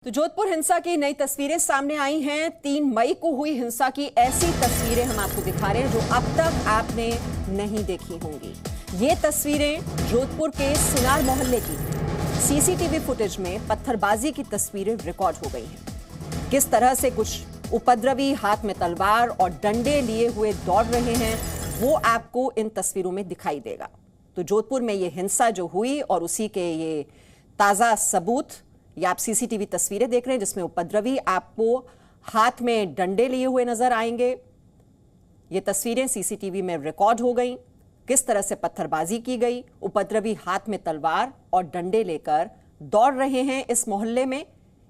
तो जोधपुर हिंसा की नई तस्वीरें सामने आई हैं। 3 मई को हुई हिंसा की ऐसी तस्वीरें हम आपको दिखा रहे हैं जो अब तक आपने नहीं देखी होंगी। ये तस्वीरें जोधपुर के सुनार मोहल्ले की सीसीटीवी फुटेज में पत्थरबाजी की तस्वीरें रिकॉर्ड हो गई हैं। किस तरह से कुछ उपद्रवी हाथ में तलवार और डंडे लिए हुए दौड़ रहे हैं वो आपको इन तस्वीरों में दिखाई देगा। तो जोधपुर में ये हिंसा जो हुई और उसी के ये ताजा सबूत, ये आप सीसीटीवी तस्वीरें देख रहे हैं जिसमें उपद्रवी आपको हाथ में डंडे लिए हुए नजर आएंगे। ये तस्वीरें सीसीटीवी में रिकॉर्ड हो गई। किस तरह से पत्थरबाजी की गई, उपद्रवी हाथ में तलवार और डंडे लेकर दौड़ रहे हैं इस मोहल्ले में,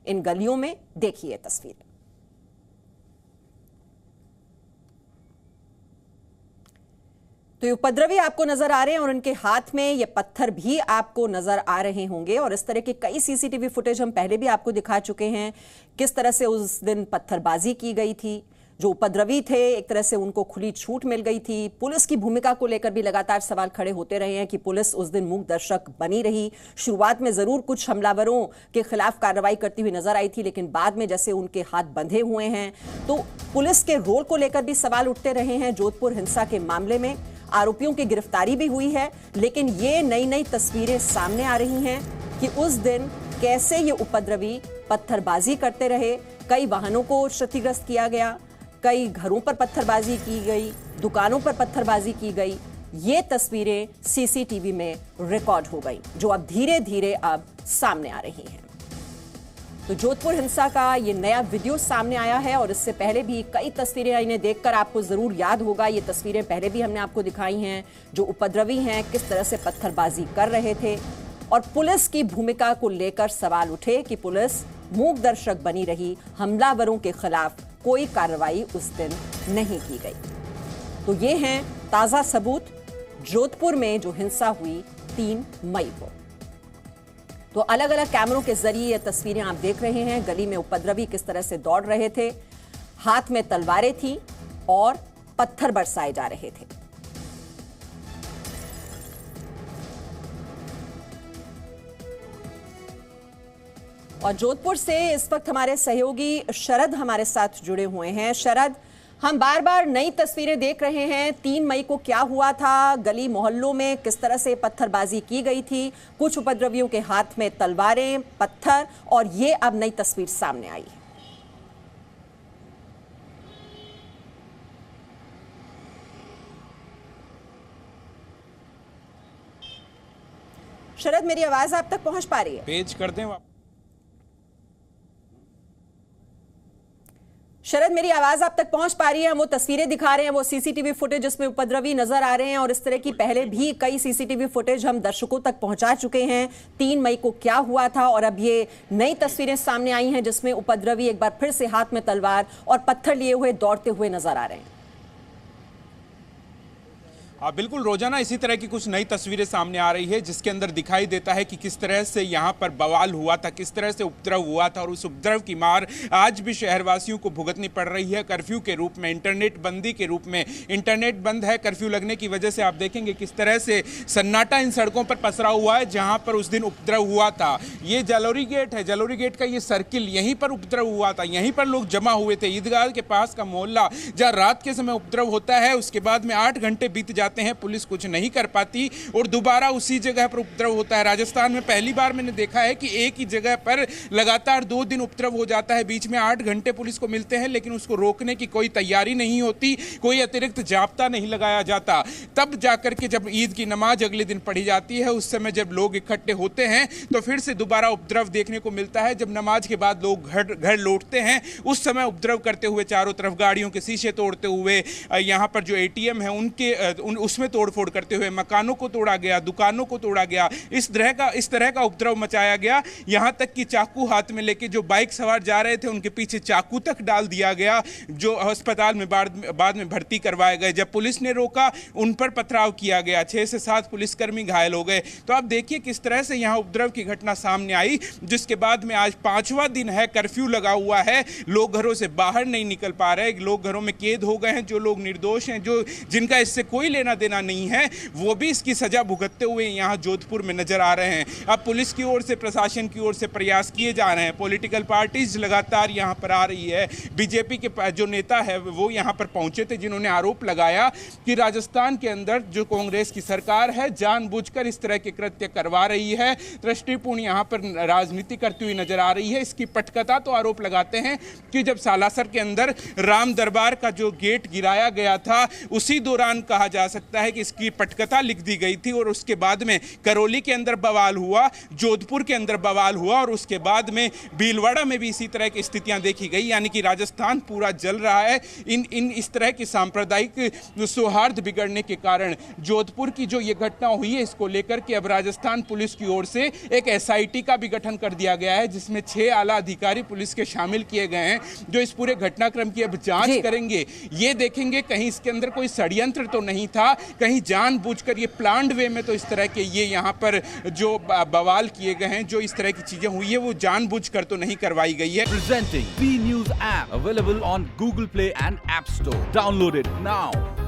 इन गलियों में। देखिए तस्वीरें। तो ये उपद्रवी आपको नजर आ रहे हैं और उनके हाथ में ये पत्थर भी आपको नजर आ रहे होंगे। और इस तरह के कई सीसीटीवी फुटेज हम पहले भी आपको दिखा चुके हैं, किस तरह से उस दिन पत्थरबाजी की गई थी। जो उपद्रवी थे एक तरह से उनको खुली छूट मिल गई थी। पुलिस की भूमिका को लेकर भी लगातार सवाल खड़े होते रहे हैं कि पुलिस उस दिन मूक दर्शक बनी रही। शुरुआत में जरूर कुछ हमलावरों के खिलाफ कार्रवाई करती हुई नजर आई थी, लेकिन बाद में जैसे उनके हाथ बंधे हुए हैं तो पुलिस के रोल को लेकर भी सवाल उठते रहे हैं। जोधपुर हिंसा के मामले में आरोपियों की गिरफ्तारी भी हुई है, लेकिन ये नई नई तस्वीरें सामने आ रही हैं कि उस दिन कैसे ये उपद्रवी पत्थरबाजी करते रहे। कई वाहनों को क्षतिग्रस्त किया गया, कई घरों पर पत्थरबाजी की गई, दुकानों पर पत्थरबाजी की गई। ये तस्वीरें सीसीटीवी में रिकॉर्ड हो गई जो अब धीरे धीरे अब सामने आ रही हैं। तो जोधपुर हिंसा का ये नया वीडियो सामने आया है और इससे पहले भी कई तस्वीरें इन्हें देखकर आपको जरूर याद होगा। ये तस्वीरें पहले भी हमने आपको दिखाई हैं। जो उपद्रवी हैं किस तरह से पत्थरबाजी कर रहे थे और पुलिस की भूमिका को लेकर सवाल उठे कि पुलिस मूक दर्शक बनी रही, हमलावरों के खिलाफ कोई कार्रवाई उस दिन नहीं की गई। तो ये हैं ताजा सबूत जोधपुर में जो हिंसा हुई 3 मई को। तो अलग अलग कैमरों के जरिए ये तस्वीरें आप देख रहे हैं। गली में उपद्रवी किस तरह से दौड़ रहे थे, हाथ में तलवारें थी और पत्थर बरसाए जा रहे थे। और जोधपुर से इस वक्त हमारे सहयोगी शरद हमारे साथ जुड़े हुए हैं। शरद, हम बार बार नई तस्वीरें देख रहे हैं। 3 मई को क्या हुआ था, गली मोहल्लों में किस तरह से पत्थरबाजी की गई थी, कुछ उपद्रवियों के हाथ में तलवारें, पत्थर, और ये अब नई तस्वीर सामने आई है। शरद, मेरी आवाज आप तक पहुंच पा रही है? पेज कर दें शरद, मेरी आवाज आप तक पहुंच पा रही है? हम वो तस्वीरें दिखा रहे हैं, वो सीसीटीवी फुटेज जिसमें उपद्रवी नजर आ रहे हैं और इस तरह की पहले भी कई सीसीटीवी फुटेज हम दर्शकों तक पहुंचा चुके हैं। 3 मई को क्या हुआ था और अब ये नई तस्वीरें सामने आई हैं जिसमें उपद्रवी एक बार फिर से हाथ में तलवार और पत्थर लिए हुए दौड़ते हुए नजर आ रहे हैं। बिल्कुल, रोजाना इसी तरह की कुछ नई तस्वीरें सामने आ रही है जिसके अंदर दिखाई देता है कि किस तरह से यहाँ पर बवाल हुआ था, किस तरह से उपद्रव हुआ था और उस उपद्रव की मार आज भी शहरवासियों को भुगतनी पड़ रही है। कर्फ्यू के रूप में, इंटरनेट बंदी के रूप में, इंटरनेट बंद है कर्फ्यू लगने की वजह से। आप देखेंगे किस तरह से सन्नाटा इन सड़कों पर पसरा हुआ है जहाँ पर उस दिन उपद्रव हुआ था। ये जलोरी गेट है, जलोरी गेट का ये सर्किल, यहीं पर उपद्रव हुआ था, यहीं पर लोग जमा हुए थे। ईदगाह के पास का मोहल्ला जहाँ रात के समय उपद्रव होता है, उसके बाद में 8 घंटे बीत जाते हैं, पुलिस कुछ नहीं कर पाती और दोबारा उसी जगह पर उपद्रव होता है। राजस्थान में पहली बार मैंने देखा है कि एक ही जगह पर लगातार 2 दिन उपद्रव हो जाता है, बीच में 8 घंटे पुलिस को मिलते हैं, लेकिन उसको रोकने की कोई तैयारी नहीं होती, कोई अतिरिक्त जाब्ता नहीं लगाया जाता। तब जाकर के जब ईद की नमाज अगले दिन पढ़ी जाती है, उस समय जब लोग इकट्ठे होते हैं तो फिर से दोबारा उपद्रव देखने को मिलता है। जब नमाज के बाद लोग घर लौटते हैं उस समय उपद्रव करते हुए चारों तरफ, गाड़ियों के शीशे तोड़ते हुए, यहाँ पर जो ATM है उसमें तोड़फोड़ करते हुए, मकानों को तोड़ा गया, दुकानों को तोड़ा गया, इस तरह का उपद्रव मचाया गया। यहां तक कि चाकू हाथ में लेके जो बाइक सवार जा रहे थे उनके पीछे चाकू तक डाल दिया गया, जो अस्पताल में बाद में भर्ती करवाए गए। जब पुलिस ने रोका उन पर पथराव किया गया, 6 से 7 पुलिसकर्मी घायल हो गए। तो आप देखिए किस तरह से यहां उपद्रव की घटना सामने आई, जिसके बाद में आज 5वां दिन है, कर्फ्यू लगा हुआ है, लोग घरों से बाहर नहीं निकल पा रहे, लोग घरों में कैद हो गए हैं। जो लोग निर्दोष हैं, जिनका इससे कोई लेना लेना देना नहीं है, वो भी इसकी सजा भुगतते हुए यहाँ जोधपुर में नजर आ रहे हैं। अब पुलिस की ओर से, प्रशासन की ओर से प्रयास किए जा रहे हैं, पॉलिटिकल पार्टीज लगातार यहाँ पर आ रही है। बीजेपी के जो नेता है वो यहाँ पर पहुंचे थे, जिन्होंने आरोप लगाया कि राजस्थान के अंदर जो कांग्रेस की सरकार है जानबूझकर इस तरह के कृत्य करवा रही है, दृष्टिपूर्ण यहाँ पर राजनीति करती हुई नजर आ रही है। इसकी पटकथा तो आरोप लगाते हैं कि जब सालासर के अंदर राम दरबार का जो गेट गिराया गया था, उसी दौरान कहा जा सकता है कि इसकी पटकथा लिख दी गई थी और उसके बाद में करौली के अंदर बवाल हुआ, जोधपुर के अंदर बवाल हुआ और उसके बाद में भीलवाड़ा में भी इसी तरह की स्थितियां देखी गई। यानी कि राजस्थान पूरा जल रहा है इन इस तरह की सांप्रदायिक सौहार्द बिगड़ने के कारण। जोधपुर की जो ये घटना हुई है, इसको लेकर के अब राजस्थान पुलिस की ओर से एक एसआईटी का भी गठन कर दिया गया है, जिसमें 6 आला अधिकारी पुलिस के शामिल किए गए हैं, जो इस पूरे घटनाक्रम की अब जांच करेंगे। ये देखेंगे कहीं इसके अंदर कोई षड्यंत्र तो नहीं था, कहीं जानबूझकर ये प्लान्ड वे में तो इस तरह के ये यहाँ पर जो बवाल किए गए हैं, जो इस तरह की चीजें हुई है, वो जानबूझकर तो नहीं करवाई गई है। Presenting B News app available on Google Play and App Store. Download it now.